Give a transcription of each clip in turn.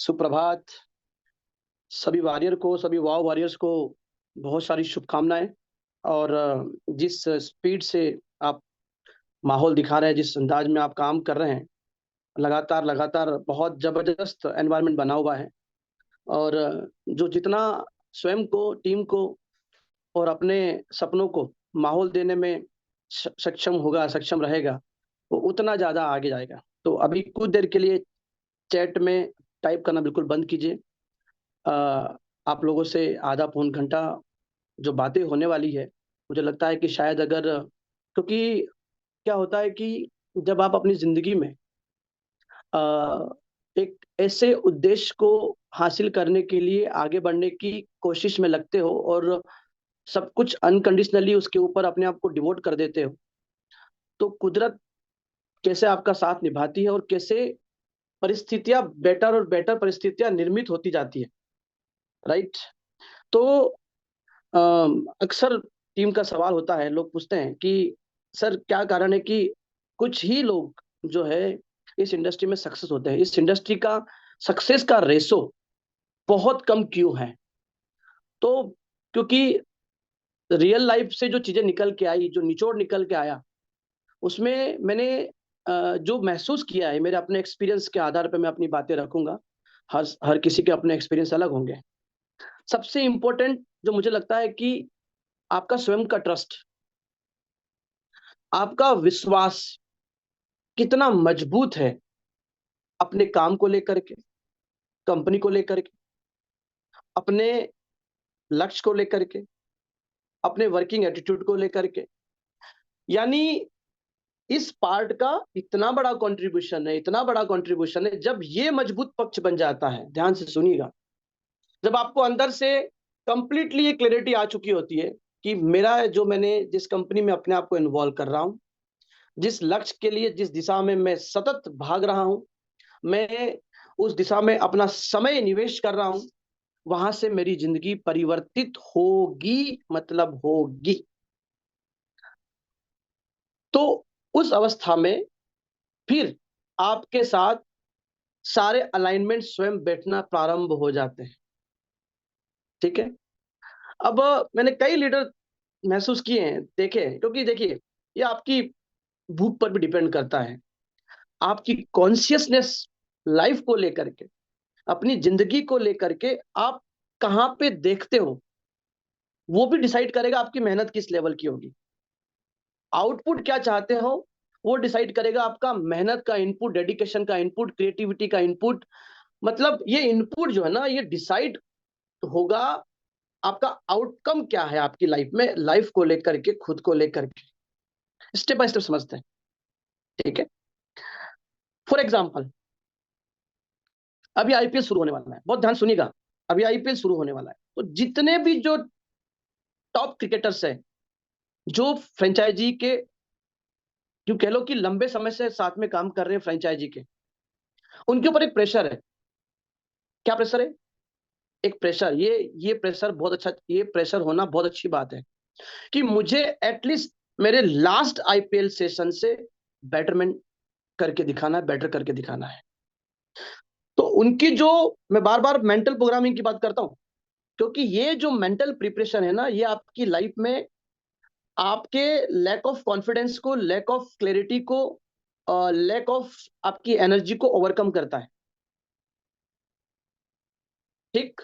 सुप्रभात। सभी वॉरियर को, सभी वाव वॉरियर्स को बहुत सारी शुभकामनाएं। और जिस स्पीड से आप माहौल दिखा रहे हैं, जिस अंदाज में आप काम कर रहे हैं, लगातार लगातार बहुत जबरदस्त एनवायरनमेंट बना हुआ है। और जो जितना स्वयं को, टीम को और अपने सपनों को माहौल देने में सक्षम होगा, सक्षम रहेगा, वो उतना ज़्यादा आगे जाएगा। तो अभी कुछ देर के लिए चैट में टाइप करना बिल्कुल बंद कीजिए। अ, आप लोगों से आधा पौन घंटा जो बातें होने वाली है, मुझे लगता है कि शायद अगर, क्योंकि क्या होता है कि जब आप अपनी जिंदगी में अ, एक ऐसे उद्देश्य को हासिल करने के लिए आगे बढ़ने की कोशिश में लगते हो और सब कुछ अनकंडीशनली उसके ऊपर अपने आप को डिवोट कर देते हो, तो कुदरत कैसे आपका साथ निभाती है और कैसे परिस्थितियां, बेटर और बेटर परिस्थितियां निर्मित होती जाती है। राइट। तो अक्सर टीम का सवाल होता है, लोग पूछते हैं कि सर क्या कारण है कि कुछ ही लोग जो है इस इंडस्ट्री में सक्सेस होते हैं, इस इंडस्ट्री का सक्सेस का रेशो बहुत कम क्यों है? तो क्योंकि रियल लाइफ से जो चीजें निकल के आई, जो निचोड़ निकल के आया, उसमें मैंने जो महसूस किया है, मेरे अपने एक्सपीरियंस के आधार पर मैं अपनी बातें रखूंगा। हर हर किसी के अपने एक्सपीरियंस अलग होंगे। सबसे इंपॉर्टेंट जो मुझे लगता है कि आपका स्वयं का ट्रस्ट, आपका विश्वास कितना मजबूत है अपने काम को लेकर के, कंपनी को लेकर के, अपने लक्ष्य को लेकर के, अपने वर्किंग एटीट्यूड को लेकर के। यानी इस पार्ट का इतना बड़ा कंट्रीब्यूशन है, इतना बड़ा कंट्रीब्यूशन है। जब ये मजबूत पक्ष बन जाता है, ध्यान से सुनिएगा, जब आपको अंदर से कंप्लीटली ये क्लैरिटी आ चुकी होती है कि मेरा जो, मैंने जिस कंपनी में अपने आप को इन्वॉल्व कर रहा हूं, जिस लक्ष्य के लिए, जिस दिशा में मैं सतत भाग रहा हूं, मैं उस दिशा में अपना समय निवेश कर रहा हूं, वहां से मेरी जिंदगी परिवर्तित होगी, मतलब होगी। तो उस अवस्था में फिर आपके साथ सारे अलाइनमेंट स्वयं बैठना प्रारंभ हो जाते हैं। ठीक है। अब मैंने कई लीडर महसूस किए हैं, देखे हैं, क्योंकि देखिए, ये आपकी भूख पर भी डिपेंड करता है, आपकी कॉन्शियसनेस लाइफ को लेकर के, अपनी जिंदगी को लेकर के आप कहां पे देखते हो, वो भी डिसाइड करेगा आपकी मेहनत किस लेवल की होगी। आउटपुट क्या चाहते हो, वो डिसाइड करेगा आपका मेहनत का इनपुट, डेडिकेशन का इनपुट, क्रिएटिविटी का इनपुट। मतलब ये इनपुट जो है ना, ये डिसाइड होगा आपका आउटकम क्या है आपकी लाइफ में, लाइफ को लेकर के, खुद को लेकर के। स्टेप बाय स्टेप समझते हैं। ठीक है। फॉर एग्जाम्पल, अभी आईपीएल शुरू होने वाला है, बहुत ध्यान सुनिएगा। अभी आईपीएल शुरू होने वाला है, तो जितने भी जो टॉप क्रिकेटर्स हैं, जो फ्रेंचाइजी के, जो कह लो कि लंबे समय से साथ में काम कर रहे हैं फ्रेंचाइजी के, उनके ऊपर एक प्रेशर है। क्या प्रेशर है? एक प्रेशर, ये प्रेशर बहुत अच्छा, ये प्रेशर होना बहुत अच्छी बात है कि मुझे एटलीस्ट मेरे लास्ट आईपीएल सेशन से बेटरमेंट करके दिखाना है, बेटर करके दिखाना है। तो उनकी जो, मैं बार बार मेंटल प्रोग्रामिंग की बात करता हूं, क्योंकि ये जो मेंटल प्रिपरेशन है ना, ये आपकी लाइफ में आपके लैक ऑफ कॉन्फिडेंस को, लैक ऑफ क्लैरिटी को, लैक ऑफ आपकी एनर्जी को ओवरकम करता है। ठीक।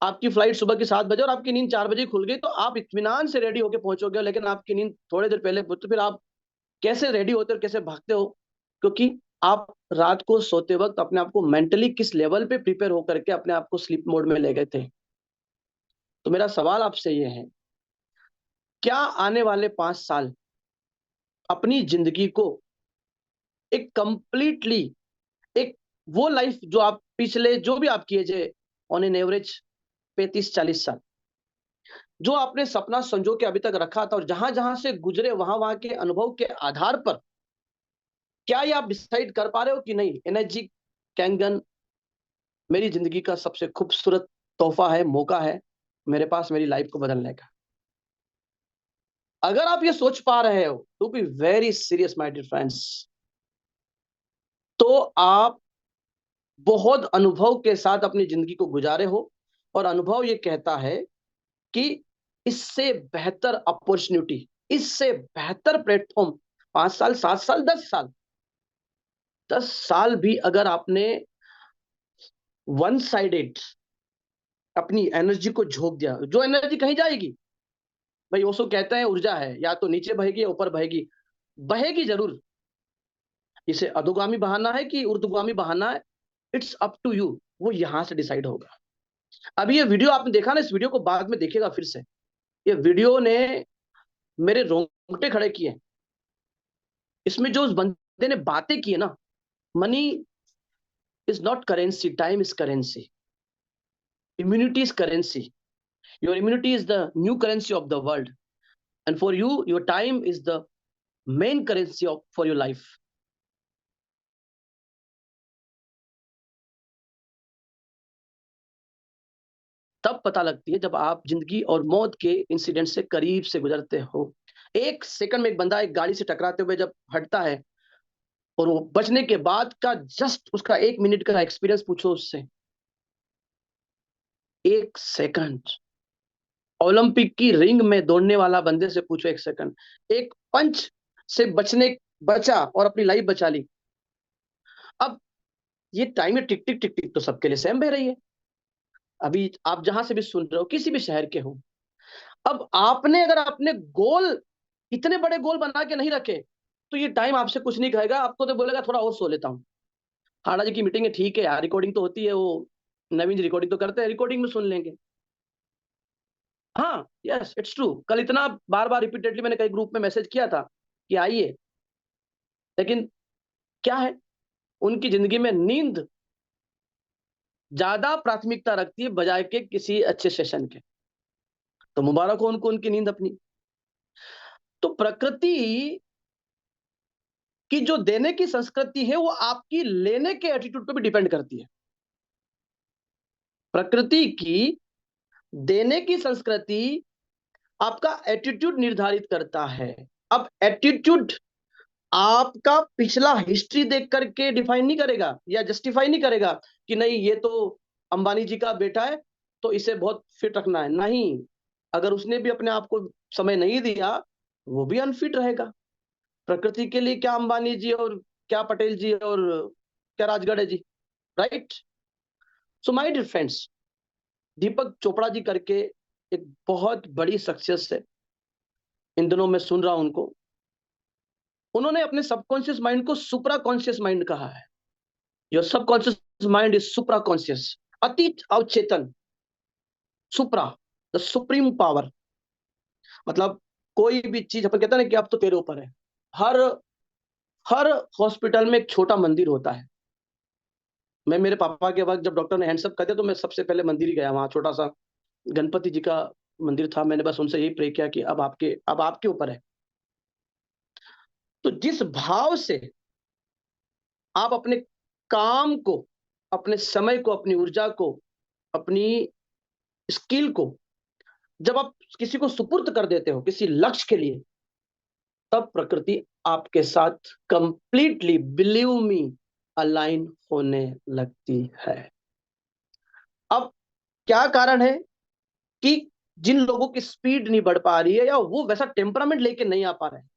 आपकी फ्लाइट सुबह के 7 बजे और आपकी नींद 4 बजे खुल गई, तो आप इत्मीनान से रेडी होकर पहुंचोगे, लेकिन आपकी नींद थोड़ी देर पहले, तो फिर आप कैसे रेडी होते हो, कैसे भागते हो? क्योंकि आप रात को सोते वक्त अपने आप को मेंटली किस लेवल पे प्रिपेयर होकर के अपने आप को स्लीप मोड में ले गए थे। तो मेरा सवाल आपसे ये है, क्या आने वाले 5 साल अपनी जिंदगी को एक कंप्लीटली, एक वो लाइफ जो आप पिछले, जो भी आप किए जे ऑन एन एवरेज 35-40 साल, जो आपने सपना संजो के अभी तक रखा था और जहां जहां से गुजरे, वहां वहां के अनुभव के आधार पर क्या ये आप डिसाइड कर पा रहे हो कि नहीं, एनर्जी कैंगन मेरी जिंदगी का सबसे खूबसूरत तोहफा है, मौका है मेरे पास मेरी लाइफ को बदलने का? अगर आप ये सोच पा रहे हो, to be very serious my dear friends, तो आप बहुत अनुभव के साथ अपनी जिंदगी को गुजारे हो, और अनुभव ये कहता है कि इससे बेहतर अपॉर्चुनिटी, इससे बेहतर प्लेटफॉर्म 5 साल, 7 साल, 10 साल, 10 साल भी अगर आपने वन साइडेड अपनी एनर्जी को झोंक दिया, जो एनर्जी कहीं जाएगी। भाई ओशो कहते हैं ऊर्जा है, या तो नीचे बहेगी या ऊपर बहेगी, बहेगी जरूर। इसे अधोगामी बहाना है कि ऊर्ध्वगामी बहाना है, इट्स अप टू यू, वो यहां से डिसाइड होगा। अभी ये वीडियो आपने देखा ना, इस वीडियो को बाद में देखिएगा फिर से। ये वीडियो ने मेरे रोंगटे खड़े किए। इसमें जो उस बंदे ने बातें की है ना, money is not currency, time is currency, immunity is currency, your immunity is the new currency of the world, and for you your time is the main currency of for your life. तब पता लगती है जब आप जिंदगी और मौत के इंसिडेंट से करीब से गुजरते हो। एक सेकंड में एक बंदा एक गाड़ी से टकराते हुए जब हटता है, और वो बचने के बाद का जस्ट उसका 1 मिनट का एक्सपीरियंस पूछो उससे। 1 सेकंड, ओलंपिक की रिंग में दौड़ने वाला बंदे से पूछो 1 सेकंड, एक पंच से बचा और अपनी लाइफ बचा ली। अब ये टाइम में टिक टिक टिक टिक तो सबके लिए सेम बह रही है। अभी आप जहां से भी सुन रहे हो, किसी भी शहर के हो, अब आपने अगर अपने गोल, इतने बड़े गोल बना के नहीं रखे, तो ये टाइम आपसे कुछ नहीं कहेगा, आपको तो बोलेगा थोड़ा और सो लेता हूँ। हाड़ा जी की मीटिंग है, ठीक है यार, रिकॉर्डिंग तो होती है, वो नवीन जी रिकॉर्डिंग तो करते हैं, रिकॉर्डिंग में सुन लेंगे। हाँ, यस, इट्स ट्रू। कल इतना बार बार रिपीटेडली मैंने कई ग्रुप में मैसेज किया था कि आइए, लेकिन क्या है, उनकी जिंदगी में नींद ज्यादा प्राथमिकता रखती है बजाय के किसी अच्छे सेशन के। तो मुबारक हो उनको, उनकी नींद अपनी। तो प्रकृति की जो देने की संस्कृति है, वो आपकी लेने के एटीट्यूड पे भी डिपेंड करती है। प्रकृति की देने की संस्कृति आपका एटीट्यूड निर्धारित करता है। अब एटीट्यूड आपका पिछला हिस्ट्री देख करके डिफाइन नहीं करेगा या जस्टिफाई नहीं करेगा कि नहीं ये तो अंबानी जी का बेटा है तो इसे बहुत फिट रखना है। नहीं, अगर उसने भी अपने आप को समय नहीं दिया, वो भी अनफिट रहेगा। प्रकृति के लिए क्या अंबानी जी और क्या पटेल जी और क्या Rajgarh ji, right. So my dear friends, Deepak Chopra ji करके एक बहुत बड़ी सक्सेस है, इन दिनों मैं सुन रहा हूं उनको। उन्होंने अपने सबकॉन्शियस माइंड को सुप्रा कॉन्शियस माइंड कहा है। Your subconscious mind is supra conscious, अतीत अवचेतन, सुप्रा, द सुप्रीम पावर। मतलब कोई भी चीज अपन कहते हैं ना कि अब तो तेरे ऊपर है। हर हर हॉस्पिटल में एक छोटा मंदिर होता है। मैं मेरे पापा के वक्त जब डॉक्टर ने हैंड्सअप कर दिया, तो मैं सबसे पहले मंदिर ही गया, वहां छोटा सा गणपति जी का मंदिर था। मैंने बस उनसे यही प्रे किया कि अब आपके ऊपर है। तो जिस भाव से आप अपने काम को, अपने समय को, अपनी ऊर्जा को, अपनी स्किल को जब आप किसी को सुपुर्द कर देते हो किसी लक्ष्य के लिए, तब प्रकृति आपके साथ कंप्लीटली, बिलीव मी, अलाइन होने लगती है। अब क्या कारण है कि जिन लोगों की स्पीड नहीं बढ़ पा रही है, या वो वैसा टेम्परामेंट लेके नहीं आ पा रहे हैं,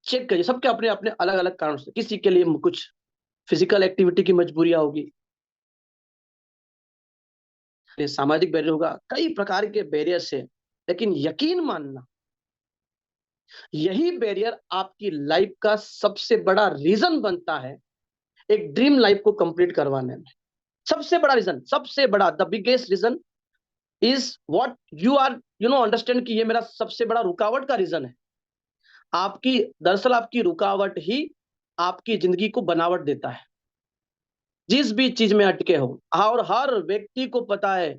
चेक करिए। सबके अपने अपने अलग अलग कारण से, किसी के लिए कुछ फिजिकल एक्टिविटी की मजबूरियां होगी, सामाजिक बैरियर होगा, कई प्रकार के बैरियर से। लेकिन यकीन मानना, यही बैरियर आपकी लाइफ का सबसे बड़ा रीजन बनता है एक ड्रीम लाइफ को कंप्लीट करवाने में। सबसे बड़ा रीजन, सबसे बड़ा, the biggest reason is what you are understand, कि ये मेरा सबसे बड़ा रुकावट का रीजन है। आपकी, दरअसल आपकी रुकावट ही आपकी जिंदगी को बनावट देता है। जिस भी चीज में अटके हो, और हर व्यक्ति को पता है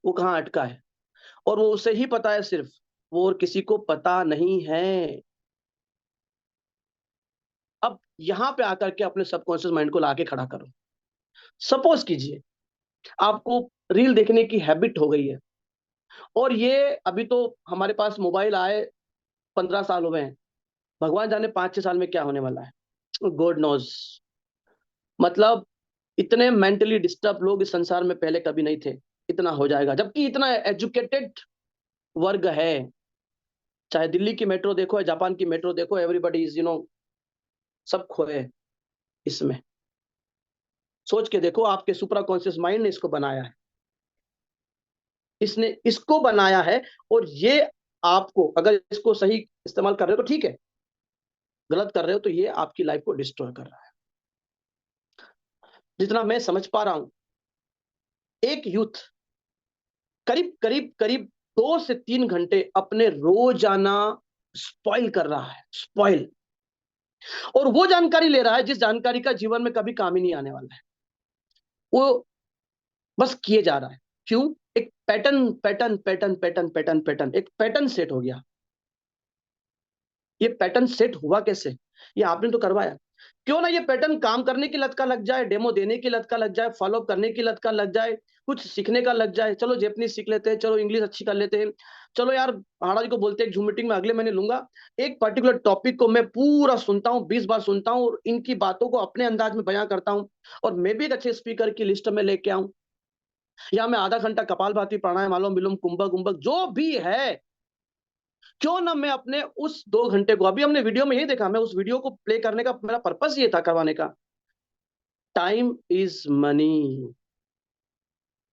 वो कहाँ अटका है, और वो उसे ही पता है सिर्फ, वो और किसी को पता नहीं है। अब यहां पे आकर के अपने सबकॉन्शियस माइंड को लाके खड़ा करो। सपोज कीजिए आपको रील देखने की हैबिट हो गई है, और ये अभी तो हमारे पास मोबाइल आए 15 साल हुए हैं, भगवान जाने 5-6 साल में क्या होने वाला है, गॉड नोज। मतलब इतने मेंटली डिस्टर्ब लोग इस संसार में पहले कभी नहीं थे, इतना हो जाएगा, जबकि इतना एजुकेटेड वर्ग है। चाहे दिल्ली की मेट्रो देखो या जापान की मेट्रो देखो, एवरीबॉडी इज सब खोए इसमें। सोच के देखो, आपके सुपरा कॉन्शियस माइंड ने इसको बनाया है, इसने इसको बनाया है। और ये आपको, अगर इसको सही इस्तेमाल कर रहे हो तो ठीक है, गलत कर रहे हो तो ये आपकी लाइफ को डिस्ट्रॉय कर रहा है। जितना मैं समझ पा रहा हूं, एक यूथ करीब करीब करीब 2 से 3 घंटे अपने रोजाना स्पॉइल कर रहा है, स्पॉइल। और वो जानकारी ले रहा है जिस जानकारी का जीवन में कभी काम ही नहीं आने वाला है, वो बस किए जा रहा है। क्यों? एक pattern pattern pattern pattern pattern pattern, एक पैटर्न सेट हो गया। ये पैटर्न सेट हुआ कैसे? ये आपने तो करवाया। क्यों ना ये पैटर्न काम करने की लत का लग जाए, डेमो देने की लत का लग जाए, फॉलो करने की लत का लग जाए, कुछ सीखने का लग जाए। चलो जैपनीज सीख लेते हैं, चलो इंग्लिश अच्छी कर लेते हैं, चलो यार हाड़ा जी को बोलते हैं जूम मीटिंग में अगले महीने लूंगा। एक पर्टिकुलर टॉपिक को मैं पूरा सुनता हूँ, 20 बार सुनता हूँ, और इनकी बातों को अपने अंदाज में बयां करता हूँ, और मैं भी एक अच्छे स्पीकर की लिस्ट में लेके आऊं। या मैं आधा घंटा कपालभाति, प्राणायाम, अनुलोम विलोम, कुंभक कुंभक जो भी है, क्यों ना मैं अपने उस 2 घंटे को, अभी हमने वीडियो में यही देखा, मैं उस वीडियो को प्ले करने का मेरा पर्पस ये था, करवाने का। Time is money,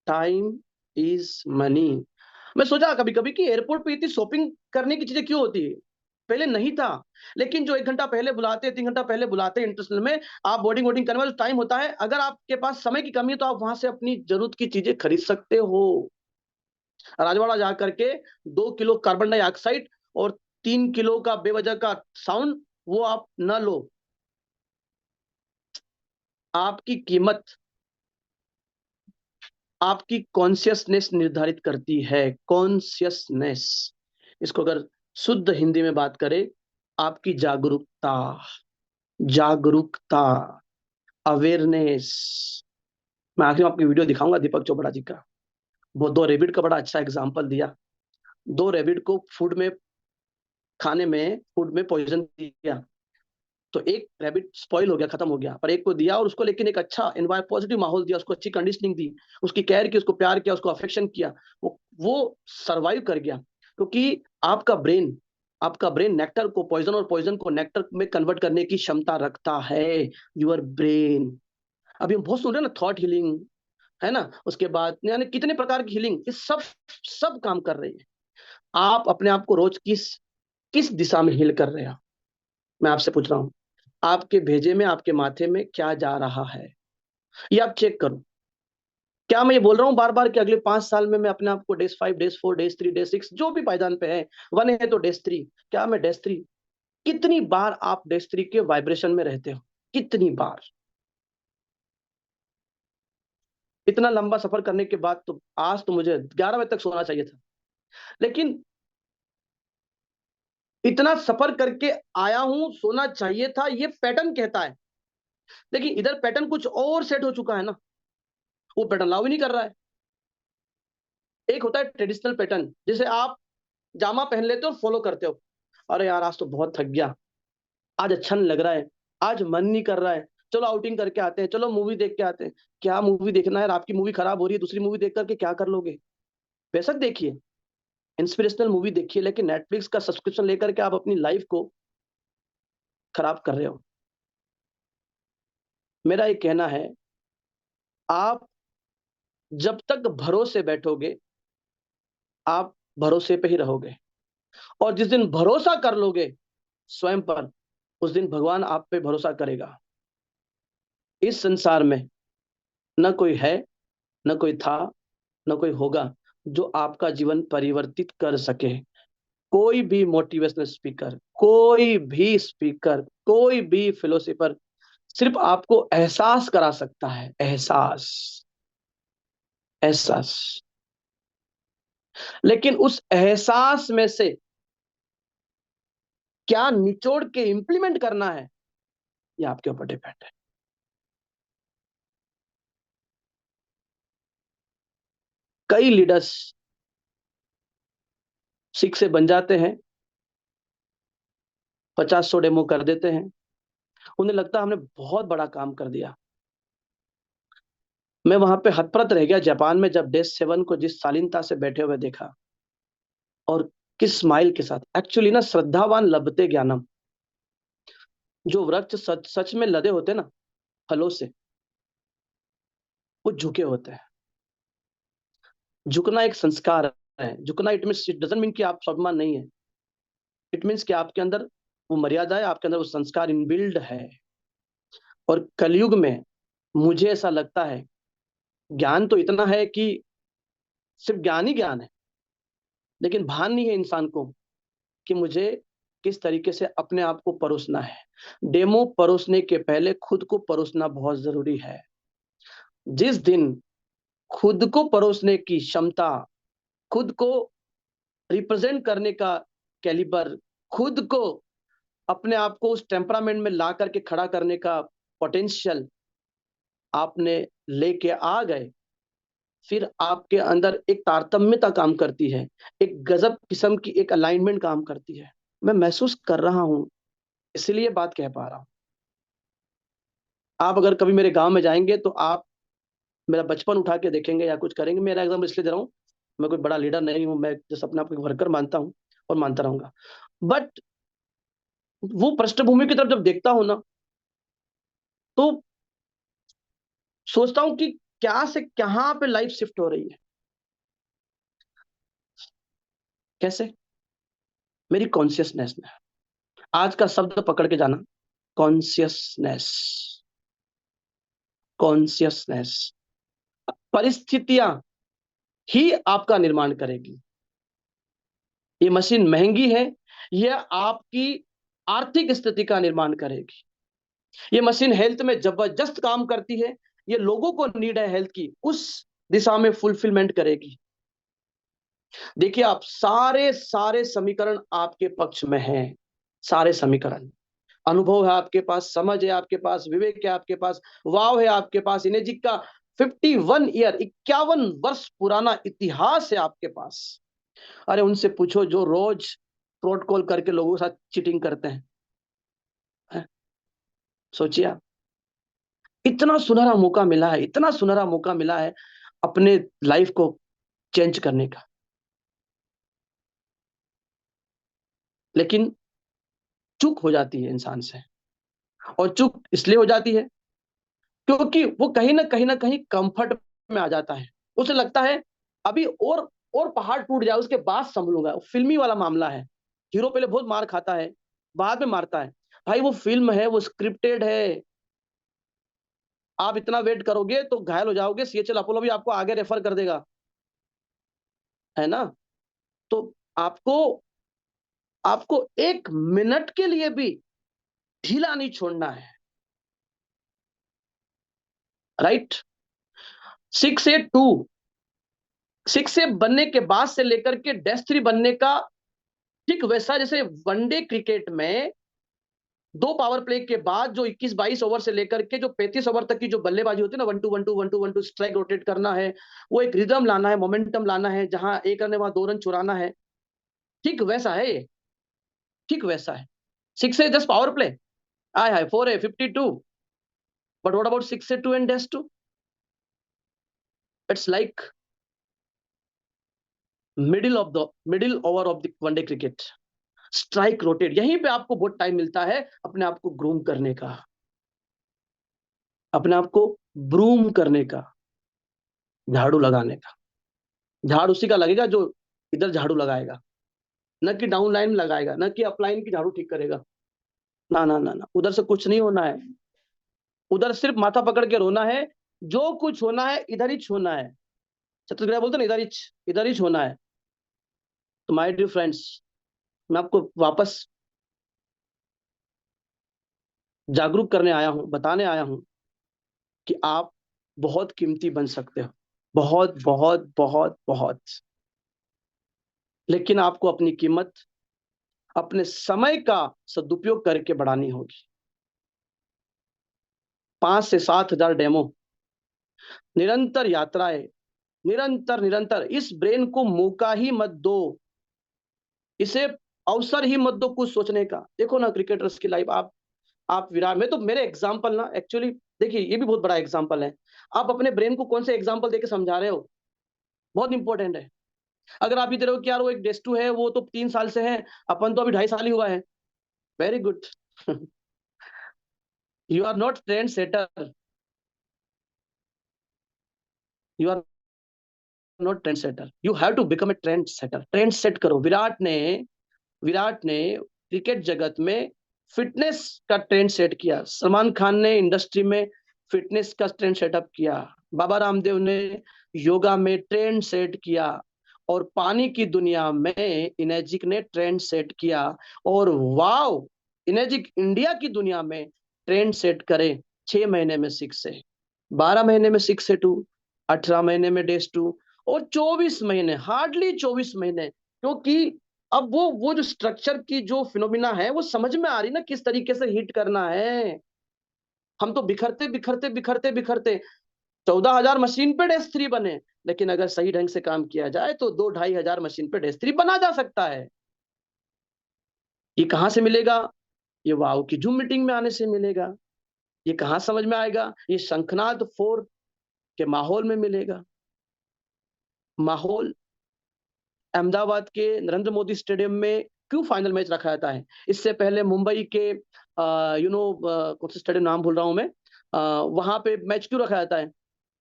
time is money. मैं सोचा कभी कभी कि एयरपोर्ट पे इतनी शॉपिंग करने की चीजें क्यों होती है, पहले नहीं था। लेकिन जो 1 घंटा पहले बुलाते, 3 घंटा पहले बुलाते इंटरनेशनल में, आप बोर्डिंग वोडिंग करने वाला टाइम होता है, अगर आपके पास समय की कमी है तो आप वहां से अपनी जरूरत की चीजें खरीद सकते हो। राजवाड़ा जा करके 2 किलो कार्बन डाइऑक्साइड और 3 किलो का बेवजह का साउंड, वो आप न लो। आपकी कीमत आपकी कॉन्शियसनेस निर्धारित करती है, कॉन्शियसनेस। इसको अगर शुद्ध हिंदी में बात करें, आपकी जागरूकता, जागरूकता, अवेयरनेस। मैं आखिर में आपकी वीडियो दिखाऊंगा दीपक चोपड़ा जी का, वो 2 रेबिट का बड़ा अच्छा एग्जाम्पल दिया। 2 रेबिट को फूड में, खाने में, फूड में पॉइजन दिया, तो एक रैबिट स्पॉइल हो गया, खत्म हो गया, पर एक को दिया और उसको लेकिन एक अच्छा एनवायर, पॉजिटिव माहौल दिया, उसको अच्छी कंडीशनिंग दी, उसकी केयर की, उसको प्यार किया, उसको अफेक्शन किया, वो सरवाइव कर गया। क्योंकि आपका ब्रेन नेक्टर को पॉइजन और पॉइजन को नेक्टर में कन्वर्ट करने की क्षमता रखता है, यूर ब्रेन। अभी हम बहुत सुन रहे हैं ना, थॉट हीलिंग, है ना, उसके बाद यानी कितने प्रकार की हीलिंग, ये सब सब काम कर रही है। आप अपने आप को रोज किस किस दिशा में हील कर रहे हो? मैं आपसे पूछ रहा हूँ, आपके भेजे में, आपके माथे में क्या जा रहा है, ये आप चेक करो। क्या मैं ये बोल रहा हूँ बार बार कि अगले 5 साल में मैं अपने आप को डेज 5, डेज 4, डेज 3, डेज 6, जो भी पायदान पे है, 1 है तो डेज 3, क्या मैं डेज 3, कितनी बार आप डेज 3 के वाइब्रेशन में रहते हो, कितनी बार? इतना लंबा सफर करने के बाद तो आज तो मुझे 11 बजे तक सोना चाहिए था, लेकिन इतना सफर करके आया हूं, सोना चाहिए था, ये पैटर्न कहता है। लेकिन इधर पैटर्न कुछ और सेट हो चुका है ना, वो पैटर्न लाव ही नहीं कर रहा है। एक होता है ट्रेडिशनल पैटर्न, जैसे आप जामा पहन लेते हो और फॉलो करते हो। अरे यार आज तो बहुत थक गया, आज अच्छा नहीं लग रहा है, आज मन नहीं कर रहा है, चलो आउटिंग करके आते हैं, चलो मूवी देख के आते हैं। क्या मूवी देखना है? आपकी मूवी खराब हो रही है, दूसरी मूवी देख करके क्या कर लोगे? बेशक देखिए, इंस्पिरेशनल मूवी देखिए, लेकिन नेटफ्लिक्स का सब्सक्रिप्शन लेकर के आप अपनी लाइफ को खराब कर रहे हो। मेरा ये कहना है, आप जब तक भरोसे बैठोगे, आप भरोसे पे ही रहोगे, और जिस दिन भरोसा कर लोगे स्वयं पर, उस दिन भगवान आप पे भरोसा करेगा। इस संसार में न कोई है, न कोई था, न कोई होगा जो आपका जीवन परिवर्तित कर सके। कोई भी मोटिवेशनल स्पीकर, कोई भी स्पीकर, कोई भी फिलोसोफर सिर्फ आपको एहसास करा सकता है, एहसास, एहसास। लेकिन उस एहसास में से क्या निचोड़ के इंप्लीमेंट करना है, ये आपके ऊपर डिपेंड है। कई लीडर्स सीख से बन जाते हैं, 50-100 डेमो कर देते हैं, उन्हें लगता है हमने बहुत बड़ा काम कर दिया, मैं वहां पे हतप्रत रह गया जापान में, जब डे 7 को जिस शालीनता से बैठे हुए देखा, और किस स्माइल के साथ। एक्चुअली ना, श्रद्धावान लभते ज्ञानम। जो वृक्ष सच सच में लदे होते ना फलों से, वो झुके होते हैं। झुकना एक संस्कार है। झुकना it means, it doesn't mean कि आप स्वाभिमान नहीं है। इट मीन्स कि आपके अंदर वो मर्यादा है, आपके अंदर वो संस्कार इनबिल्ड है। और कलयुग में मुझे ऐसा लगता है, ज्ञान तो इतना है कि सिर्फ ज्ञान ही ज्ञान है, लेकिन भान नहीं है इंसान को कि मुझे किस तरीके से अपने आप को परोसना है। डेमो परोसने के पहले खुद को परोसना बहुत जरूरी है। जिस दिन खुद को परोसने की क्षमता, खुद को रिप्रेजेंट करने का कैलिबर, खुद को अपने आप को उस टेम्परामेंट में ला करके खड़ा करने का पोटेंशियल आपने लेके आ गए, फिर आपके अंदर एक तारतम्यता काम करती है, एक गजब किस्म की एक अलाइनमेंट काम करती है। मैं महसूस कर रहा हूं, इसलिए बात कह पा रहा हूं। आप अगर कभी मेरे गांव में जाएंगे तो आप मेरा बचपन उठा के देखेंगे या कुछ करेंगे। मेरा एग्जाम्पल इसलिए दे रहा हूँ, मैं कोई बड़ा लीडर नहीं हूं, मैं जैसे अपने आप को वर्कर मानता हूं और मानता रहूंगा। बट वो पृष्ठभूमि की तरफ जब देखता हूं ना, तो सोचता हूं कि क्या से कहां पे लाइफ शिफ्ट हो रही है। कैसे? मेरी कॉन्शियसनेस में। आज का शब्द पकड़ के जाना, कॉन्शियसनेस। कॉन्शियसनेस। परिस्थितियां ही आपका निर्माण करेगी। ये मशीन महंगी है, यह आपकी आर्थिक स्थिति का निर्माण करेगी। ये मशीन हेल्थ में जबरदस्त काम करती है, ये लोगों को नीड है हेल्थ की, उस दिशा में फुलफिलमेंट करेगी। देखिए, आप सारे सारे समीकरण आपके पक्ष में हैं। सारे समीकरण। अनुभव है आपके पास, समझ है आपके पास, विवेक है आपके पास, वाव है आपके पास, इनेजी का 51 ईयर 51 वर्ष पुराना इतिहास है आपके पास। अरे उनसे पूछो जो रोज प्रोटोकॉल करके लोगों के साथ चीटिंग करते हैं। सोचिए आप, इतना सुनहरा मौका मिला है, इतना सुनहरा मौका मिला है अपने लाइफ को चेंज करने का। लेकिन चूक हो जाती है इंसान से। और चूक इसलिए हो जाती है क्योंकि वो कहीं ना कहीं कंफर्ट में आ जाता है। उसे लगता है अभी और पहाड़ टूट जाए उसके बाद संभलूंगा। फिल्मी वाला मामला है। हीरो पहले बहुत मार खाता है, बाद में मारता है। भाई वो फिल्म है, वो स्क्रिप्टेड है। आप इतना वेट करोगे तो घायल हो जाओगे। सीएचएल अपोलो भी आपको आगे रेफर कर देगा, है ना? तो आपको आपको एक मिनट के लिए भी ढीला नहीं छोड़ना है। राइट? 6A2, 6A बनने के बाद से लेकर के डेस्थ 3 बनने का, ठीक वैसा जैसे वनडे क्रिकेट में 2 पावर प्ले के बाद जो 21-22 ओवर से लेकर के जो 35 ओवर तक की जो बल्लेबाजी होती है ना, 1-2 1-2 1-2 स्ट्राइक रोटेट करना है, वो एक रिदम लाना है, मोमेंटम लाना है, जहां 1 रन है वहां 2 रन चुराना है। ठीक वैसा है ये। ठीक वैसा है। 6A जस्ट पावर प्ले, आय हाय 4A 52। But what about 6A2 and डेस्थ 2? It's like middle over of the one day cricket. Strike rotate, यहीं पे आपको बहुत टाइम मिलता है अपने आप को ग्रूम करने का, अपने आप को ब्रूम करने का, झाड़ू लगाने का। झाड़ू उसी का लगेगा जो इधर झाड़ू लगाएगा, न कि डाउन लाइन में लगाएगा, न कि अपलाइन की झाड़ू ठीक करेगा। ना ना ना ना, उधर से कुछ नहीं होना है। उधर सिर्फ माथा पकड़ के रोना है। जो कुछ होना है इधर ही होना है। छत्तीसगढ़ बोलते ना, इधर ही होना है। तो माय डियर फ्रेंड्स, मैं आपको वापस जागरूक करने आया हूं, बताने आया हूं कि आप बहुत कीमती बन सकते हो। बहुत बहुत बहुत बहुत। लेकिन आपको अपनी कीमत अपने समय का सदुपयोग करके बढ़ानी होगी। 5 से 7 हजार डेमो, निरंतर यात्राएं, निरंतर निरंतर। इस ब्रेन को मौका ही मत दो, इसे अवसर ही मत दो कुछ सोचने का। देखो ना क्रिकेटर्स की लाइफ, आप विराट में तो मेरे एग्जांपल ना एक्चुअली देखिए ये भी बहुत बड़ा एग्जाम्पल है। आप अपने ब्रेन को कौन से एग्जाम्पल देके समझा रहे हो, बहुत इंपॉर्टेंट है। अगर आप ये दे रहे हो कि यार वो एक डेस्टू है, वो तो 3 साल से है, अपन तो अभी 2.5 साल ही हुआ है, very good. You are not trend setter, you are not trend setter, you have to become a trend setter. Trend set करो। विराट ने क्रिकेट जगत में फिटनेस का ट्रेंड सेट किया। सलमान खान ने इंडस्ट्री में फिटनेस का ट्रेंड सेटअप किया। बाबा रामदेव ने योगा में ट्रेंड सेट किया। और पानी की दुनिया में इनेजिक ने ट्रेंड सेट किया। और वाओ, इनेजिक इंडिया की दुनिया में ट्रेंड सेट करे 6 महीने में 6 से, 12 महीने में 6 से 2, 18 महीने में डेज 2, और 24 महीने, हार्डली 24 महीने। क्योंकि अब वो जो स्ट्रक्चर की जो फिनोमिना है वो समझ में आ रही ना, किस तरीके से हिट करना है। हम तो बिखरते बिखरते बिखरते बिखरते 14,000 मशीन पे डेस 3 बने। लेकिन अगर सही ढंग से काम किया जाए तो 2-2,500 मशीन पे डेस 3 बना जा सकता है। ये कहां से मिलेगा? ये वाओ की जूम मीटिंग में आने से मिलेगा। ये कहां समझ में आएगा? ये शंखनाद 4 के माहौल में मिलेगा। माहौल अहमदाबाद के नरेंद्र मोदी स्टेडियम में क्यों फाइनल मैच रखा जाता है? इससे पहले मुंबई के कौन सा स्टेडियम, नाम भूल रहा हूं मैं, वहां पे मैच क्यों रखा जाता है?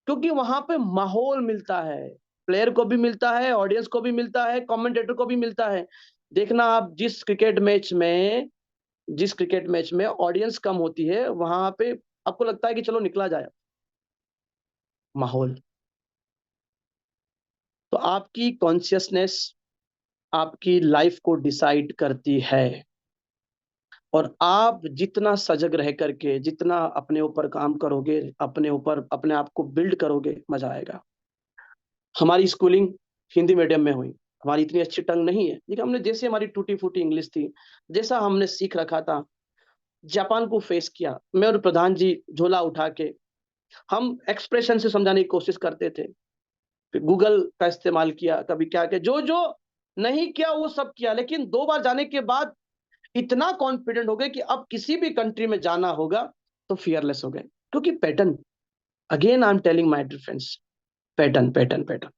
क्योंकि वहां पे माहौल मिलता है, प्लेयर को भी मिलता है, ऑडियंस को भी मिलता है, कमेंटेटर को भी मिलता है। देखना आप, जिस क्रिकेट मैच में ऑडियंस कम होती है, वहां पे आपको लगता है कि चलो निकला जाए। माहौल। तो आपकी कॉन्शियसनेस आपकी लाइफ को डिसाइड करती है। और आप जितना सजग रह करके, जितना अपने ऊपर काम करोगे, अपने ऊपर अपने आप को बिल्ड करोगे, मजा आएगा। हमारी स्कूलिंग हिंदी मीडियम में हुई। हमारी इतनी अच्छी टंग नहीं है, लेकिन हमने जैसे हमारी टूटी फूटी इंग्लिश थी, जैसा हमने सीख रखा था, जापान को फेस किया। मैं और प्रधान जी झोला उठा के हम एक्सप्रेशन से समझाने की कोशिश करते थे। फिर गूगल का इस्तेमाल किया, कभी क्या किया, जो जो नहीं किया वो सब किया। लेकिन 2 बार जाने के बाद इतना कॉन्फिडेंट हो गए कि अब किसी भी कंट्री में जाना होगा तो फियरलेस हो गए। क्योंकि pattern, again I am telling my dear friends, pattern pattern pattern.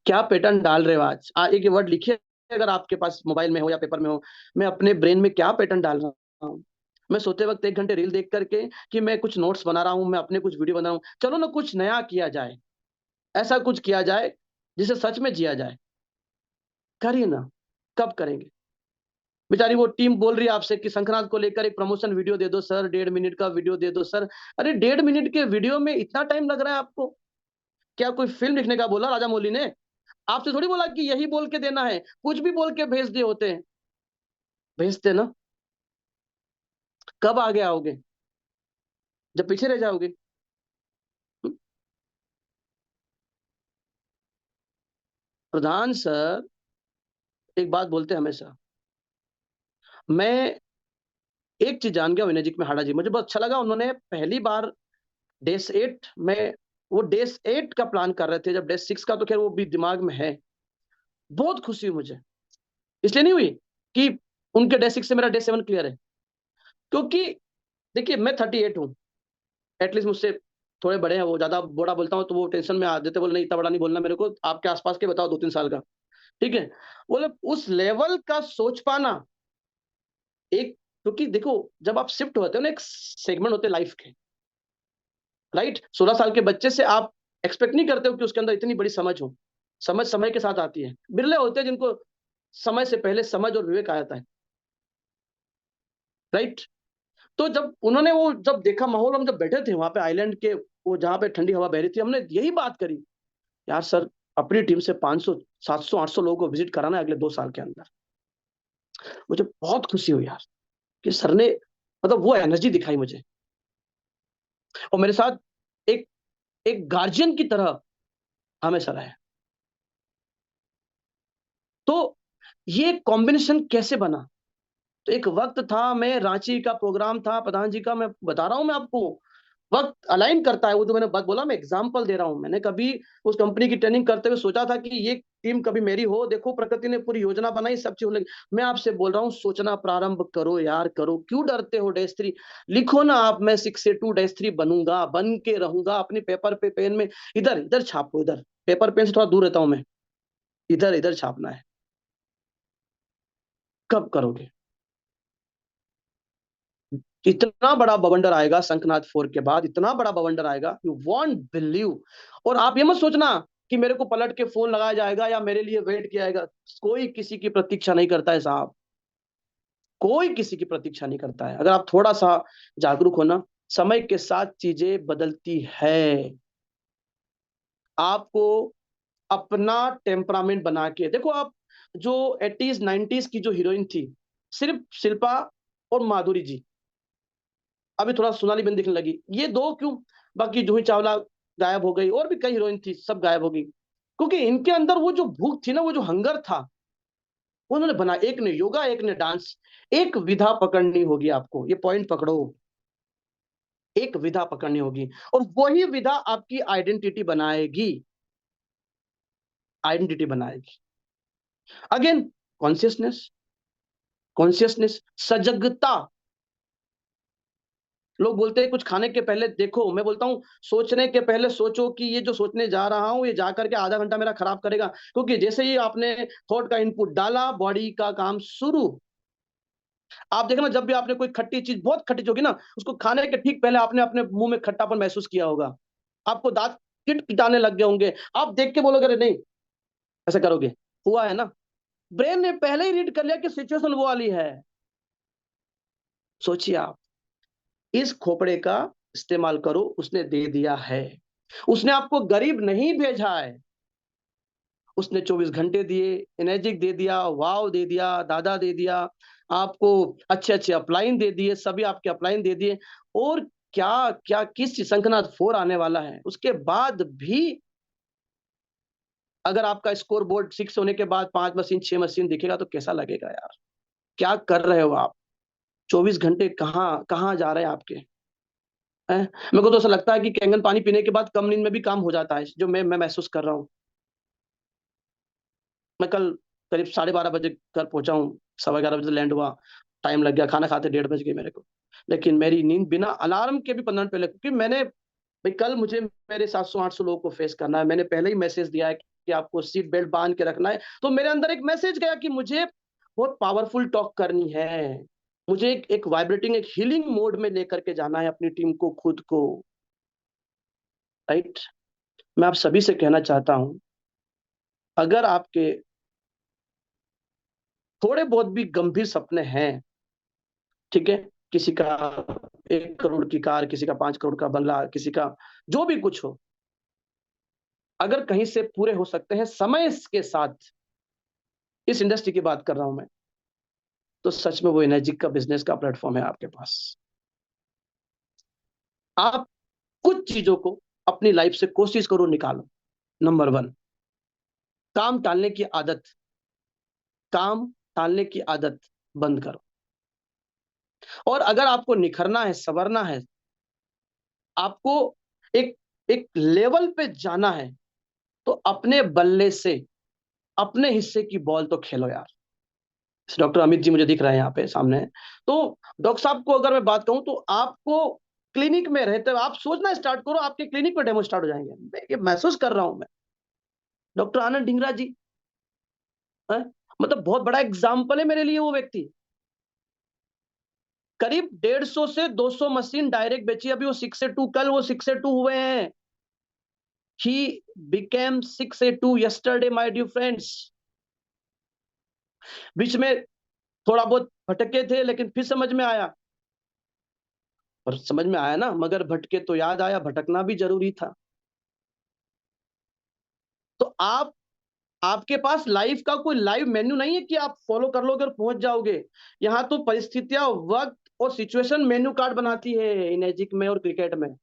क्या पैटर्न डाल रहे हो आज एक वर्ड लिखिए, अगर आपके पास मोबाइल में हो या पेपर में हो। मैं अपने ब्रेन में क्या पैटर्न डाल रहा हूँ? मैं सोते वक्त 1 घंटे रील देख करके कि मैं कुछ नोट्स बना रहा हूँ, मैं अपने कुछ वीडियो बना रहा हूँ, चलो ना कुछ नया किया जाए, ऐसा कुछ किया जाए जिसे सच में जिया जाए। करिए ना। कब करेंगे? बेचारी वो टीम बोल रही है आपसे कि शंखनाद को लेकर एक प्रमोशन वीडियो दे दो सर, 1.5 मिनट का वीडियो दे दो सर। अरे 1.5 मिनट के वीडियो में इतना टाइम लग रहा है आपको? क्या कोई फिल्म लिखने का बोला राजा मौली ने? आपसे थोड़ी बोला कि यही बोल के देना है, कुछ भी बोल के भेज दिए होते हैं। भेजते ना। कब आगे आओगे? जब पीछे रह जाओगे। प्रधान सर एक बात बोलते हैं हमेशा। मैं एक चीज जान गया विनय में, हाड़ा जी, मुझे बहुत अच्छा लगा। उन्होंने पहली बार डेस 8 में, वो डेस 8 का प्लान कर रहे थे, जब डेस 6 का तो खैर वो भी दिमाग में है। बहुत खुशी हुई मुझे। इसलिए नहीं हुई कि उनके डेस 6 से मेरा डेस 7 क्लियर है, क्योंकि देखिए मैं 38 हूँ, एटलीस्ट मुझसे थोड़े बड़े हैं। वो ज्यादा बड़ा बोलता हूँ तो वो टेंशन में आ देते, बोले नहीं इतना बड़ा नहीं बोलना मेरे को, आपके आसपास के बताओ 2-3 साल का। ठीक है। बोले उस लेवल का सोच पाना एक, क्योंकि देखो जब आप शिफ्ट होते हो ना, एक सेगमेंट होते हैं लाइफ के, राइट? 16 साल के बच्चे से आप एक्सपेक्ट नहीं करते हो कि उसके अंदर इतनी बड़ी समझ हो। समझ समय के साथ आती है। बिरले होते हैं जिनको समय से पहले समझ और विवेक आ जाता है, राइट? तो जब उन्होंने वो जब देखा माहौल, हम जब बैठे थे वहां पे आइलैंड के, वो जहाँ पे ठंडी हवा बह रही थी, हमने यही बात करी, यार सर अपनी टीम से 500 700 800 लोगों को विजिट कराना है अगले 2 साल के अंदर। मुझे बहुत खुशी हुई यार कि सर ने मतलब वो एनर्जी दिखाई मुझे, और मेरे साथ एक एक गार्जियन की तरह हमेशा रहे। तो ये कॉम्बिनेशन कैसे बना? तो एक वक्त था, मैं रांची का प्रोग्राम था प्रधान जी का, मैं बता रहा हूं मैं आपको, वक्त अलाइन करता है। वो जो मैंने बात बोला, मैं एग्जांपल दे रहा हूं। मैंने कभी उस कंपनी की ट्रेनिंग करते हुए सोचा था कि ये टीम कभी मेरी हो, देखो प्रकृति ने पूरी योजना बनाई, सब चीज होने। मैं आपसे बोल रहा हूँ, सोचना प्रारंभ करो यार, करो। क्यों डरते हो? -3 लिखो ना आप, मैं 6 से 2 -3 बनूंगा, बन के रहूंगा। अपने पेपर पे पेन में इधर इधर छापो, इधर पेपर पेन से थोड़ा दूर रहता हूं मैं, इधर इधर छापना है। कब करोगे? इतना बड़ा बवंडर आएगा शंखनाद 4 के बाद, इतना बड़ा बवंडर आएगा, यू वॉन्ट बिलीव। और आप ये मत सोचना कि मेरे को पलट के फोन लगाया जाएगा या मेरे लिए वेट किया जाएगा। कोई किसी की प्रतीक्षा नहीं करता है साहब, कोई किसी की प्रतीक्षा नहीं करता है। अगर आप थोड़ा सा जागरूक हो ना, समय के साथ चीजें बदलती है। आपको अपना टेम्परामेंट बना के देखो। आप जो 80s 90s की जो हीरोइन थी, सिर्फ शिल्पा और माधुरी जी, अभी थोड़ा सोनाली बेंद्रे दिखने लगी, ये दो क्यों? बाकी जूही चावला गायब हो गई, और भी कई हीरोइन थी, सब गायब हो गई। क्योंकि इनके अंदर वो जो भूख थी ना, वो जो हंगर था, उन्होंने बना। एक ने योगा, एक ने डांस। एक विधा पकड़नी होगी आपको, ये पॉइंट पकड़ो। एक विधा पकड़नी होगी, और वही विधा आपकी आइडेंटिटी बनाएगी। आइडेंटिटी बनाएगी। Again, consciousness. कॉन्शियसनेस, सजगता। लोग बोलते हैं कुछ खाने के पहले देखो, मैं बोलता हूं सोचने के पहले सोचो कि ये जो सोचने जा रहा हूं, ये जाकर के आधा घंटा मेरा खराब करेगा। क्योंकि जैसे ही आपने थॉट का इनपुट डाला, बॉडी का काम शुरू। आप देखना, जब भी आपने कोई खट्टी चीज, बहुत खट्टी चीज होगी ना, उसको खाने के ठीक पहले आपने अपने मुंह में खट्टापन महसूस किया होगा, आपको दांत किटकिटाने लग गए होंगे, आप देख के बोलोगे अरे नहीं, ऐसा करोगे। हुआ है ना? ब्रेन ने पहले ही रीड कर लिया कि सिचुएशन वो वाली है। सोचिए आप, इस खोपड़े का इस्तेमाल करो, उसने दे दिया है। उसने आपको गरीब नहीं भेजा है, उसने 24 घंटे दिए, एनर्जिक दे दिया, वाव दे दिया, दादा दे दिया, आपको अच्छे अच्छे अपलाइन दे दिए, सभी आपके अपलाइन दे दिए। और क्या क्या किस शंखनाद 4 आने वाला है, उसके बाद भी अगर आपका स्कोर बोर्ड 6 होने के बाद 5 मशीन 6 मशीन दिखेगा तो कैसा लगेगा यार? क्या कर रहे हो आप? 24 घंटे कहाँ कहाँ जा रहे हैं आपके? हैं? मेरे को तो ऐसा लगता है कि कैंगन पानी पीने के बाद कम नींद में भी काम हो जाता है, जो मैं महसूस कर रहा हूँ। मैं कल करीब 12:30 बजे घर पहुंचा हूँ, 11:15 बजे लैंड हुआ। टाइम लग गया, खाना खाते 1:30 बज गए मेरे को। लेकिन मेरी नींद बिना अलार्म के भी 15 मिनट पहले, क्योंकि मैंने भाई कल मुझे मेरे 700-800 लोगों को फेस करना है। मैंने पहले ही मैसेज दिया है कि आपको सीट बेल्ट बांध के रखना है। तो मेरे अंदर एक मैसेज गया कि मुझे बहुत पावरफुल टॉक करनी है। मुझे एक वाइब्रेटिंग, एक हीलिंग मोड में लेकर के जाना है अपनी टीम को, खुद को। राइट? मैं आप सभी से कहना चाहता हूं, अगर आपके थोड़े बहुत भी गंभीर सपने हैं, ठीक है, किसी का 1 करोड़ की कार, किसी का 5 करोड़ का बंगला, किसी का जो भी कुछ हो, अगर कहीं से पूरे हो सकते हैं समय के साथ, इस इंडस्ट्री की बात कर रहा हूं मैं, तो सच में वो एनर्जी का बिजनेस का प्लेटफॉर्म है आपके पास। आप कुछ चीजों को अपनी लाइफ से कोशिश करो निकालो। नंबर 1, काम टालने की आदत। काम टालने की आदत बंद करो। और अगर आपको निखरना है, संवरना है, आपको एक एक लेवल पे जाना है, तो अपने बल्ले से अपने हिस्से की बॉल तो खेलो यार। डॉक्टर अमित जी मुझे दिख रहे हैं यहाँ पे सामने। तो डॉक्टर साहब को अगर मैं बात कहूं, तो आपको क्लिनिक में रहते हुए आप सोचना स्टार्ट करो, आपके क्लिनिक पे डेमो स्टार्ट हो जाएंगे। मैं ये महसूस कर रहा हूं मैं। डॉक्टर आनंद ढींगरा जी है, मतलब बहुत बड़ा एग्जाम्पल है मेरे लिए वो व्यक्ति। करीब 150 से 200 मशीन डायरेक्ट बेची, अभी वो 6 से 2, कल वो 6 से 2 हुए हैं। ही बिकेम 6 से 2 यस्टरडे माय डियर फ्रेंड्स। बीच में थोड़ा बहुत भटके थे, लेकिन फिर समझ में आया। और समझ में आया ना, मगर भटके तो याद आया, भटकना भी जरूरी था। तो आप, आपके पास लाइफ का कोई लाइव मेन्यू नहीं है कि आप फॉलो कर लोगे और पहुंच जाओगे। यहाँ तो परिस्थितियां, वक्त और सिचुएशन मेन्यू कार्ड बनाती है, मैजिक में और क्रिकेट में।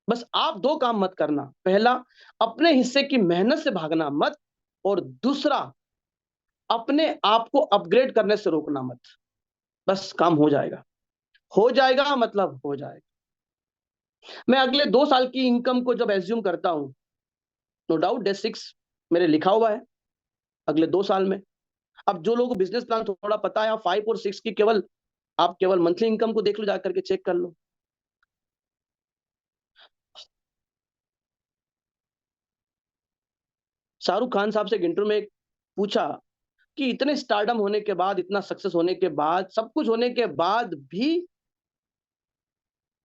बस आप दो काम मत करना। पहला, अपने हिस्से की मेहनत से भागना मत। और दूसरा, अपने आप को अपग्रेड करने से रोकना मत। बस काम हो जाएगा। हो जाएगा मतलब हो जाएगा। मैं अगले 2 साल की इनकम को जब एज्यूम करता हूं, नो डाउट डे 6 मेरे लिखा हुआ है अगले 2 साल में। अब जो लोगों को बिजनेस प्लान थोड़ा पता है, 5 और 6 की आप केवल मंथली इनकम को देख लो, जाकर के चेक कर लो। शाहरुख खान साहब से एक इंटरव्यू में पूछा कि इतने स्टारडम होने के बाद, इतना सक्सेस होने के बाद, सब कुछ होने के बाद भी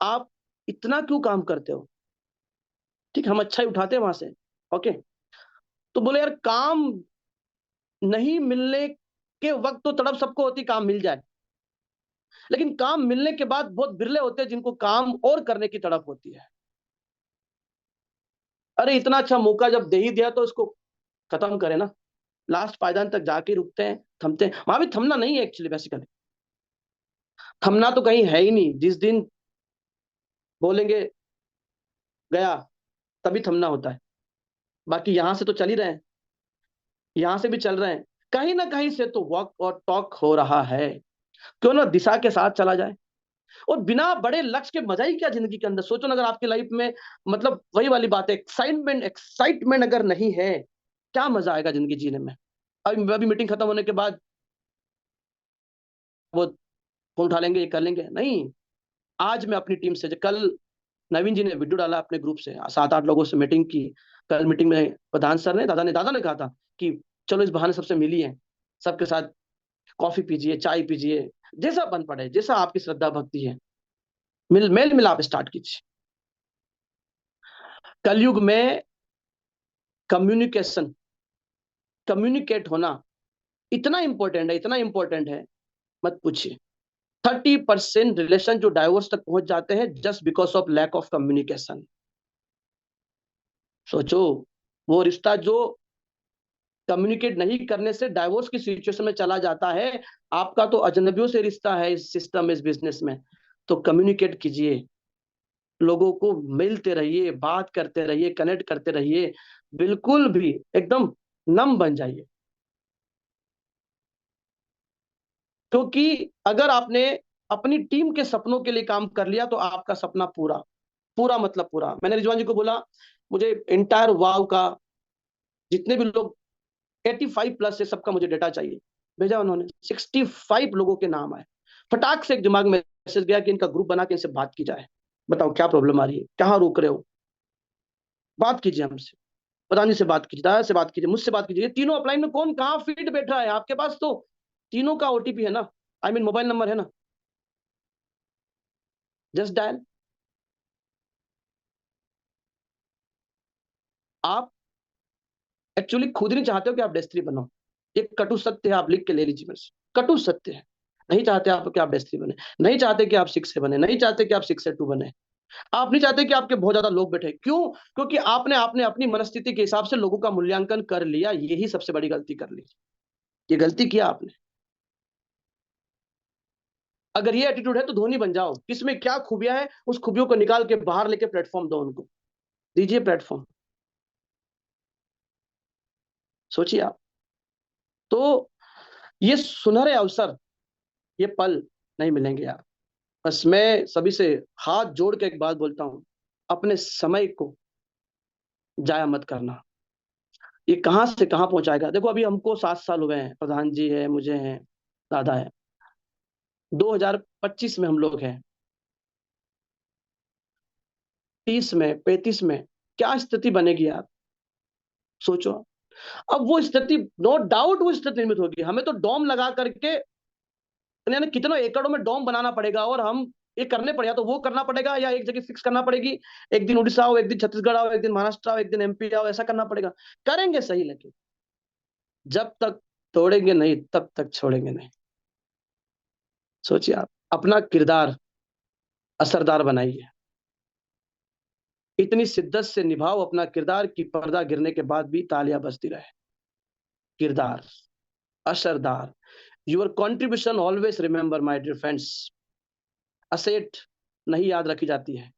आप इतना क्यों काम करते हो? ठीक, हम अच्छा ही उठाते हैं वहां से, ओके। तो बोले यार, काम नहीं मिलने के वक्त तो तड़प सबको होती काम मिल जाए, लेकिन काम मिलने के बाद बहुत बिरले होते हैं जिनको काम और करने की तड़प होती है। अरे इतना अच्छा मौका जब दे ही दिया तो इसको खत्म करें ना। लास्ट पायदान तक जाके रुकते हैं, थमते हैं। वहां भी थमना नहीं है एक्चुअली, बेसिकली थमना तो कहीं है ही नहीं। जिस दिन बोलेंगे गया, तभी थमना होता है। बाकी यहां से तो चल ही रहे हैं, यहां से भी चल रहे हैं, कहीं ना कहीं से तो वॉक और टॉक हो रहा है। क्यों ना दिशा के साथ चला जाए। और बिना बड़े लक्ष्य के मजा ही क्या जिंदगी के अंदर? सोचो ना, अगर आपकी लाइफ में, मतलब वही वाली बात है, एक्साइटमेंट एक्साइटमेंट अगर नहीं है, क्या मजा आएगा जिंदगी जीने में? अभी मीटिंग खत्म होने के बाद वो फोन उठा लेंगे, ये कर लेंगे, नहीं। आज मैं अपनी टीम से, कल नवीन जी ने वीडियो डाला अपने ग्रुप से, 7-8 लोगों से मीटिंग की। कल मीटिंग में प्रधान सर ने, दादा ने कहा था कि चलो इस बहाने सबसे मिली है, सबके साथ कॉफी पीजिए, चाय पीजिए, जैसा बन पड़े, जैसा आपकी श्रद्धा भक्ति है, मेल मिलाप स्टार्ट कीजिए। कलयुग में कम्युनिकेशन, कम्युनिकेट होना इतना इंपॉर्टेंट है, इतना इंपॉर्टेंट है, मत पूछिए। 30% रिलेशन जो डाइवोर्स तक पहुंच जाते हैं just because of lack of communication. सोचो, वो रिश्ता जो कम्युनिकेट नहीं करने से डाइवोर्स की सिचुएशन में चला जाता है, आपका तो अजनबियों से रिश्ता है इस सिस्टम, इस बिजनेस में। तो कम्युनिकेट कीजिए, लोगों को मिलते रहिए, बात करते रहिए, कनेक्ट करते रहिए, बिल्कुल भी एकदम नम बन जाइए। क्योंकि अगर आपने अपनी टीम के सपनों के लिए काम कर लिया तो आपका सपना पूरा, पूरा मतलब पूरा। मैंने रिजवान जी को बोला, मुझे इंटायर वाव का जितने भी लोग 85+ है सबका मुझे डेटा चाहिए। भेजा उन्होंने, 65 लोगों के नाम आए। फटाक से एक दिमाग में मैसेज गया कि इनका ग्रुप बना के इनसे बात की जाए। बताओ क्या प्रॉब्लम आ रही है, कहाँ रोक रहे हो, बात कीजिए हमसे, प्रधान जी से बात कीजिए, दादा से बात कीजिए, मुझसे बात कीजिए। ये तीनों अपलाइन में कौन कहाँ फीड बैठ रहा है? आपके पास तो तीनों का ओटीपी है ना, आई मीन मोबाइल नंबर है ना, जस्ट डायल। आप एक्चुअली खुद नहीं चाहते हो कि आप डेस्त्री बनो। एक कटु सत्य है, आप लिख के ले लीजिए मेरे से, कटु सत्य है। नहीं चाहते आप कि आप डेस्त्री बने, नहीं चाहते कि आप 6 से बने, नहीं चाहते कि आप 6 से 2 बने। आप नहीं चाहते कि आपके बहुत ज्यादा लोग बैठे। क्यों? क्योंकि आपने आपने अपनी मनस्थिति के हिसाब से लोगों का मूल्यांकन कर लिया। यही सबसे बड़ी गलती कर ली, ये गलती किया आपने। अगर ये एटीट्यूड है तो धोनी बन जाओ। किसमें क्या खूबियां है, उस खूबियों को निकाल के बाहर लेके प्लेटफॉर्म दो उनको, दीजिए प्लेटफॉर्म। सोचिए आप। तो ये सुनहरे अवसर, ये पल नहीं मिलेंगे यार। बस मैं सभी से हाथ जोड़ के एक बात बोलता हूं, अपने समय को जाया मत करना। ये कहां से कहां पहुंचाएगा? देखो अभी हमको 7 साल हुए हैं, प्रधान जी है, मुझे हैं, दादा है। 2025 में हम लोग हैं, 30 में, 35 में क्या स्थिति बनेगी यार? सोचो। अब वो स्थिति, नो डाउट वो स्थिति निर्मित होगी। हमें तो डोम लगा करके, यानी कितना एकड़ों में डोम बनाना पड़ेगा, और हम ये करने पड़ेगा तो वो करना पड़ेगा, या एक जगह फिक्स करना पड़ेगी। एक दिन उड़ीसा आओ, एक दिन छत्तीसगढ़ आओ, एक दिन महाराष्ट्र आओ, एक दिन एमपी आओ, ऐसा करना पड़ेगा। करेंगे सही, लेकिन जब तक तोड़ेंगे नहीं तब तक छोड़ेंगे नहीं। सोचिए आप, अपना किरदार असरदार बनाइए, इतनी शिद्दत से निभाओ अपना किरदार कि पर्दा गिरने के बाद भी तालियां बजती रहे। किरदार असरदार, your contribution always remember my dear friends. Asset नहीं याद रखी जाती है,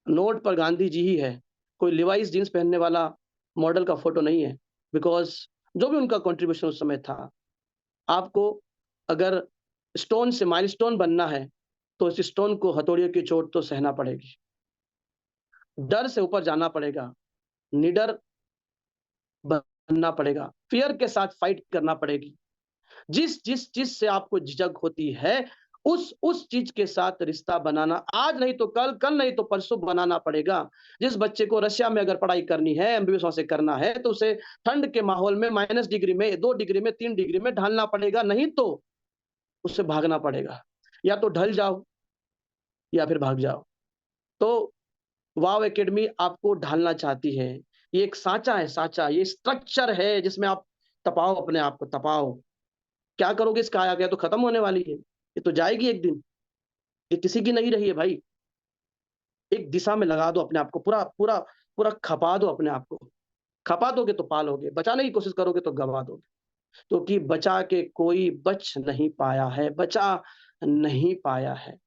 नोट पर गांधी जी ही है, कोई लिवाइस जींस पहनने वाला मॉडल का फोटो नहीं है। बिकॉज जो भी उनका कंट्रीब्यूशन उस समय था, आपको अगर स्टोन से माइलस्टोन बनना है तो इस स्टोन को हथौड़ियों की चोट तो सहना पड़ेगी, डर से ऊपर जाना पड़ेगा, निडर बनना पड़ेगा, फियर के साथ फाइट करना पड़ेगी। जिस जिस चीज से आपको झिझक होती है, उस चीज के साथ रिश्ता बनाना आज नहीं तो कल, कल नहीं तो परसों बनाना पड़ेगा। जिस बच्चे को रशिया में अगर पढ़ाई करनी है, एमबीबीएस वहां से करना है, तो उसे ठंड के माहौल में -डिग्री में, 2 डिग्री में, 3 डिग्री में ढालना पड़ेगा, नहीं तो उससे भागना पड़ेगा। या तो ढल जाओ या फिर भाग जाओ। तो वाव एकेडमी आपको ढालना चाहती है। ये एक सांचा है, सांचा, ये स्ट्रक्चर है जिसमें आप तपाओ, अपने आप को तपाओ। क्या करोगे, इसका आया गया तो खत्म होने वाली है, ये तो जाएगी एक दिन। ये किसी की नहीं रही है भाई। एक दिशा में लगा दो अपने आप को, पूरा पूरा पूरा खपा दो अपने आप को। खपा दोगे तो पालोगे, बचाने की कोशिश करोगे तो गवा दोगे। क्योंकि बचा के कोई बच नहीं पाया है, बचा नहीं पाया है।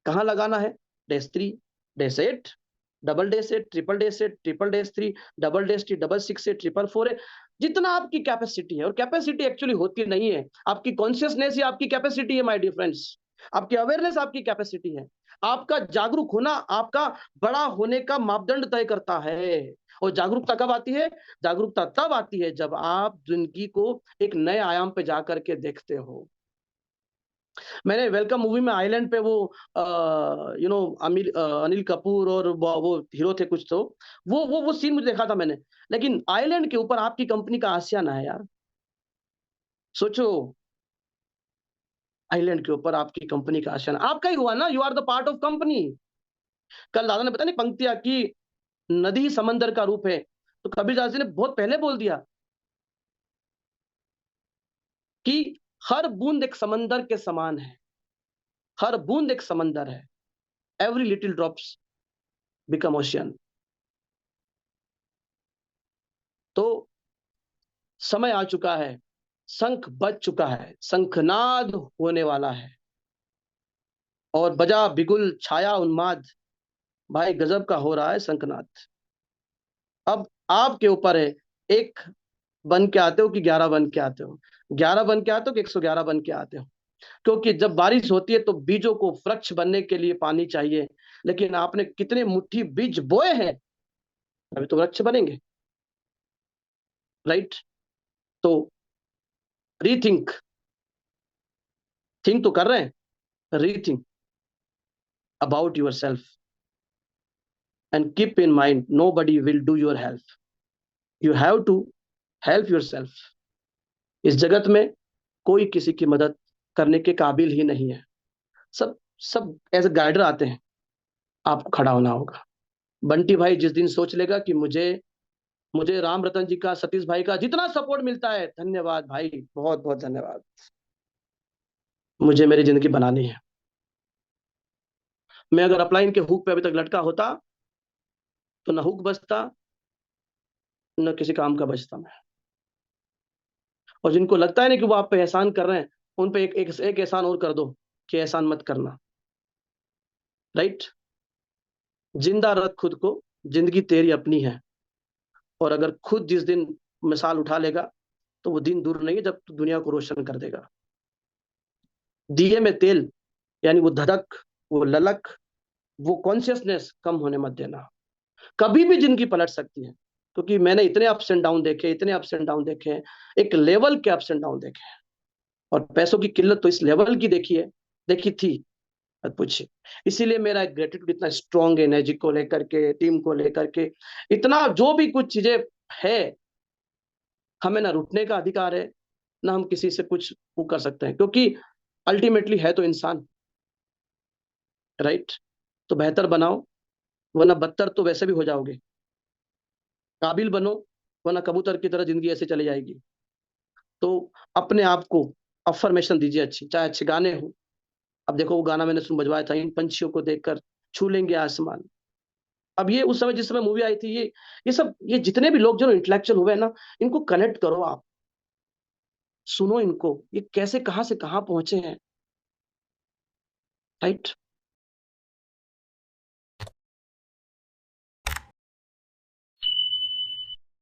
कहाँ लगाना है? -3, -8, डबल -8, ट्रिपल-8, ट्रिपल-3, डबल-3, डबल-6, ट्रिपल-4 है। जितना आपकी कैपेसिटी है, और कैपेसिटी एक्चुअली होती नहीं है, आपकी कॉन्शियसनेस ही आपकी कैपेसिटी है माय डियर फ्रेंड्स। आपकी अवेयरनेस आपकी कैपेसिटी है। आपका जागरूक होना आपका बड़ा होने का मापदंड तय करता है। और जागरूकता कब आती है? जागरूकता तब आती है जब आप जिंदगी को एक नए आयाम पे जाकर के देखते हो। मैंने वेलकम मूवी में आइलैंड पे वो अनिल कपूर और वो हीरो थे कुछ, तो वो सीन मुझे देखा था मैंने। लेकिन आइलैंड के ऊपर आपकी कंपनी का आशियाना है यार। सोचो, आइलैंड के ऊपर आपकी कंपनी का आशियाना आपका ही हुआ ना। You are the part of company. कल दादा ने पता नहीं पंक्तियां की, नदी समंदर का रूप है। तो कबीरदास जी ने बहुत पहले बोल दिया कि हर बूंद एक समंदर के समान है। हर बूंद एक समंदर है। Every little drops become ocean. तो समय आ चुका है, शंख बज चुका है, शंखनाद होने वाला है। और बजा बिगुल छाया उन्माद। भाई गजब का हो रहा है शंखनाद। अब आपके ऊपर है, एक बन के आते हो कि 11 बन के आते हो, 11 बन के आते हो कि 111 बन के आते हो। क्योंकि जब बारिश होती है तो बीजों को वृक्ष बनने के लिए पानी चाहिए। लेकिन आपने कितने मुट्ठी बीज बोए हैं, अभी तो वृक्ष बनेंगे। राइट? तो रीथिंक, थिंक तो कर रहे हैं, rethink about yourself and keep in mind nobody will do your help. You have to help yourself. इस जगत में कोई किसी की मदद करने के काबिल ही नहीं है। सब सब एज ए गाइडर आते हैं, आपको खड़ा होना होगा। बंटी भाई जिस दिन सोच लेगा कि मुझे मुझे राम रतन जी का, सतीश भाई का जितना सपोर्ट मिलता है, धन्यवाद भाई, बहुत बहुत धन्यवाद, मुझे मेरी जिंदगी बनानी है। मैं अगर अपलाइन के हुक पे अभी तक लटका होता तो ना हुक बचता, न किसी काम का बचता मैं। और जिनको लगता है ना कि वो आप पे एहसान कर रहे हैं, उन पे एक एहसान और कर दो कि एहसान मत करना। राइट? जिंदा रख खुद को, जिंदगी तेरी अपनी है। और अगर खुद जिस दिन मिसाल उठा लेगा तो वो दिन दूर नहीं है जब तू दुनिया को रोशन कर देगा। दिए में तेल, यानी वो धधक, वो ललक, वो कॉन्शियसनेस कम होने मत देना। कभी भी जिंदगी पलट सकती है। क्योंकि मैंने इतने अप्स एंड डाउन देखे, इतने अप्स एंड डाउन देखे हैं, एक लेवल के अप्स एंड डाउन देखे हैं। और पैसों की किल्लत तो इस लेवल की देखी है, देखी थी, मत पूछिए। इसीलिए मेरा ग्रेटिट्यूड इतना स्ट्रांग है, एनर्जी को लेकर के, टीम को लेकर के, इतना जो भी कुछ चीजें है। हमें ना रुकने का अधिकार है, ना हम किसी से कुछ वो कर सकते हैं, क्योंकि अल्टीमेटली है तो इंसान। राइट? तो बेहतर बनाओ, वरना बदतर तो वैसे भी हो जाओगे। काबिल बनो, वरना कबूतर की तरह जिंदगी ऐसे चली जाएगी। तो अपने आप को अफर्मेशन दीजिए अच्छी, चाहे अच्छे गाने हो। अब देखो वो गाना मैंने सुन बजवाया था, इन पंछियों को देखकर छू लेंगे आसमान। अब ये उस समय, जिस समय मूवी आई थी, ये सब, ये जितने भी लोग जो इंटेलेक्चुअल हुए हैं ना, इनको कनेक्ट करो आप, सुनो इनको, ये कैसे कहां से कहां पहुंचे हैं। राइट?